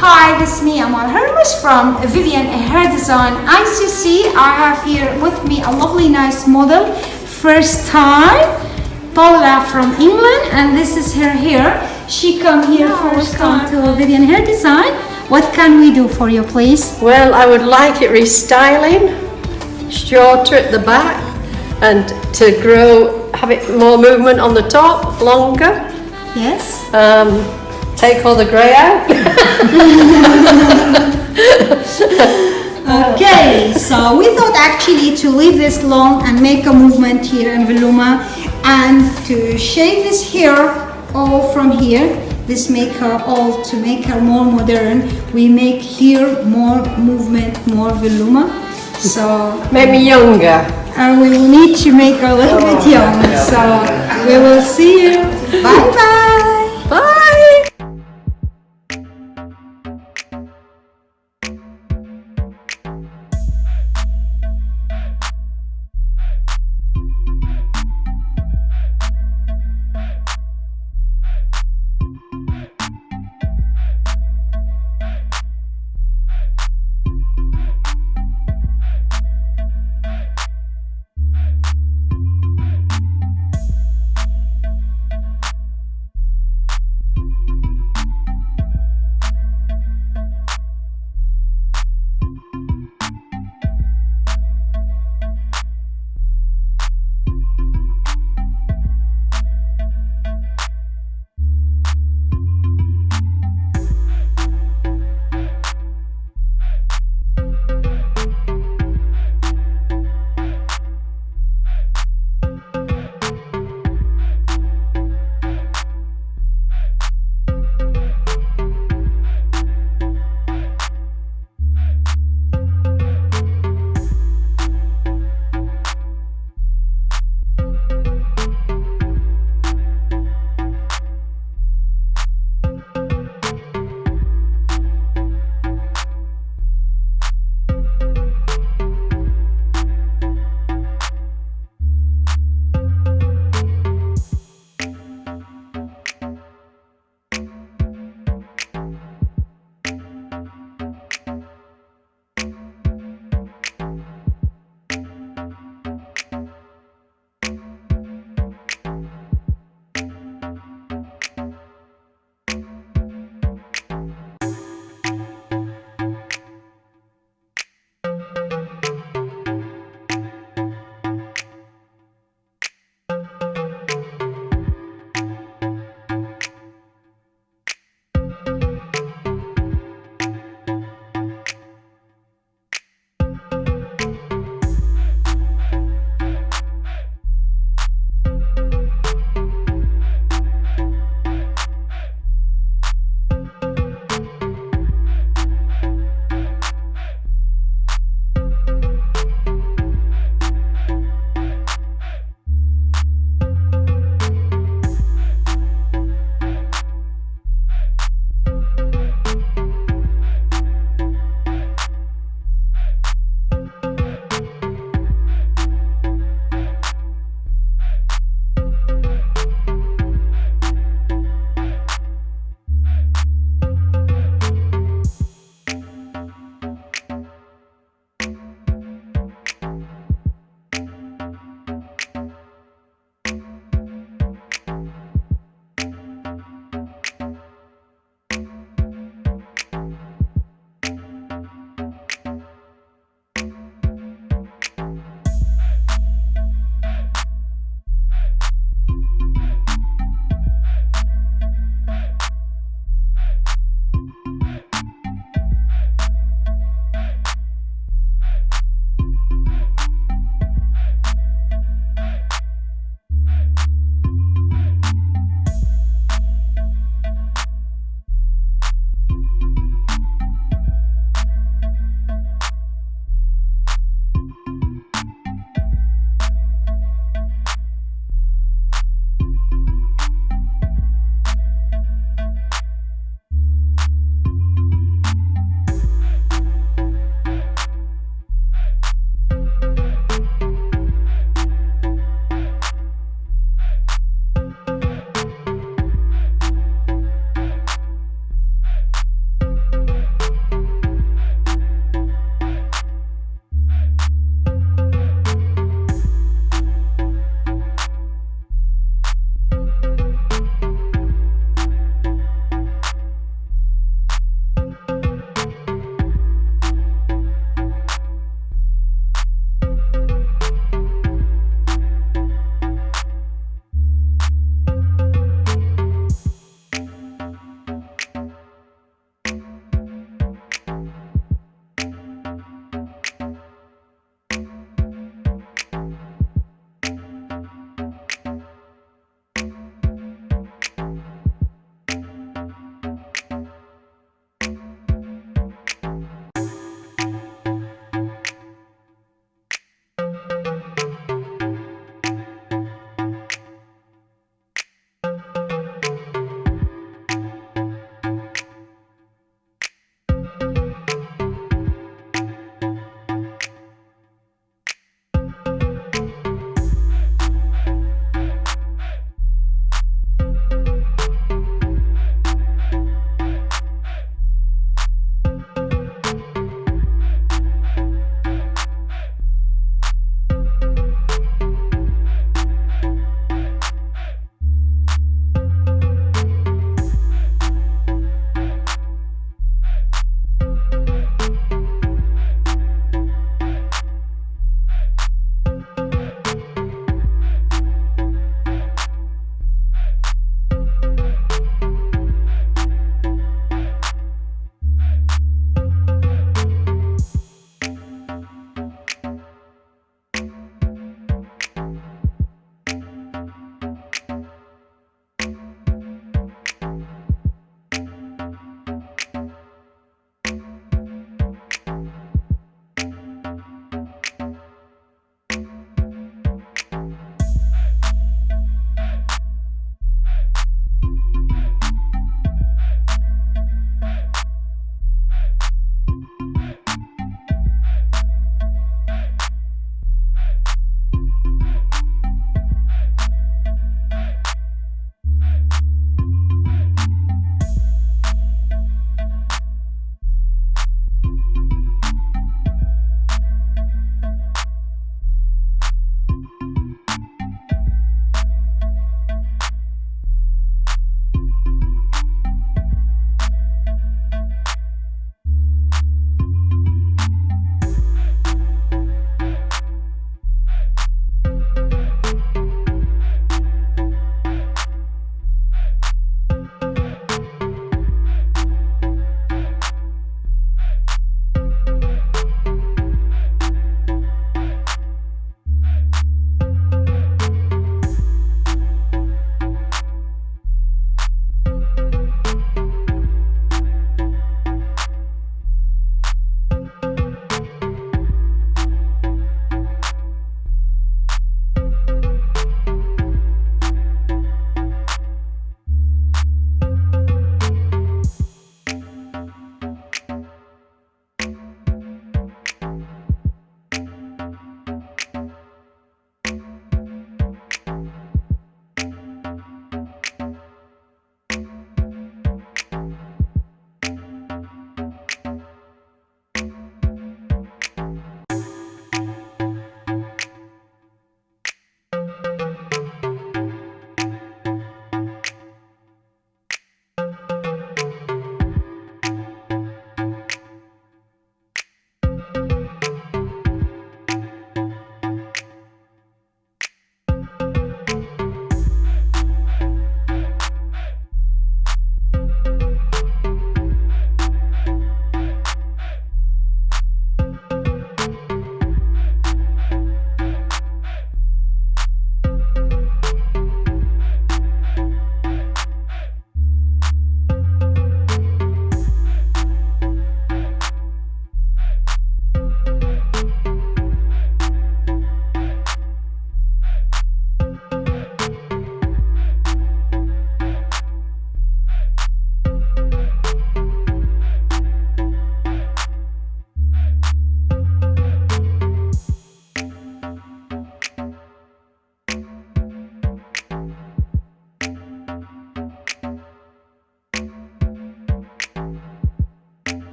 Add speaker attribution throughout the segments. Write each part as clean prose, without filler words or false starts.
Speaker 1: Hi, this is me, Amal Hermes from Vivian Hair Design ICC. I have here with me a lovely, nice model. First time, Paula from England, and this is her hair. She come here first time to Vivian Hair Design. What can we do for you, please?
Speaker 2: Well, I would like it restyling, shorter at the back, and to grow, have it more movement on the top, longer.
Speaker 1: Yes.
Speaker 2: Take all the grey out.
Speaker 1: Okay, so we thought actually to leave this long and make a movement here in Veluma and to shave this hair all from here. This make her all to make her more modern. We make here more movement, more Veluma. So
Speaker 2: Make me younger.
Speaker 1: and we will need to make her a little bit young. So we will see you. Bye bye.
Speaker 2: Bye.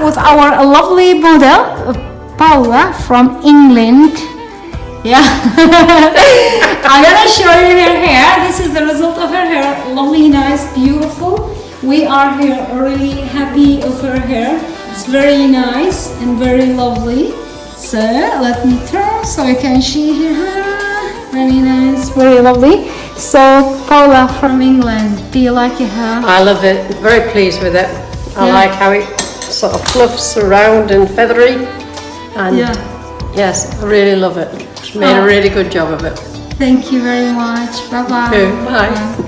Speaker 1: with our lovely model, Paula from England. Yeah. I'm gonna show you her hair. This is the result of her hair. Lovely, nice, beautiful. We are here really happy of her hair. It's very nice and very lovely. So let me turn so you can see her hair. Very nice, very lovely. So Paula from England, do you like your hair?
Speaker 2: I love it. Very pleased with it. I
Speaker 1: Yeah.
Speaker 2: like how it sort of fluffs around and feathery. And
Speaker 1: Yeah.
Speaker 2: yes, I really love it. She made a really good job of it.
Speaker 1: Thank you very much. Bye bye.
Speaker 2: Okay, bye.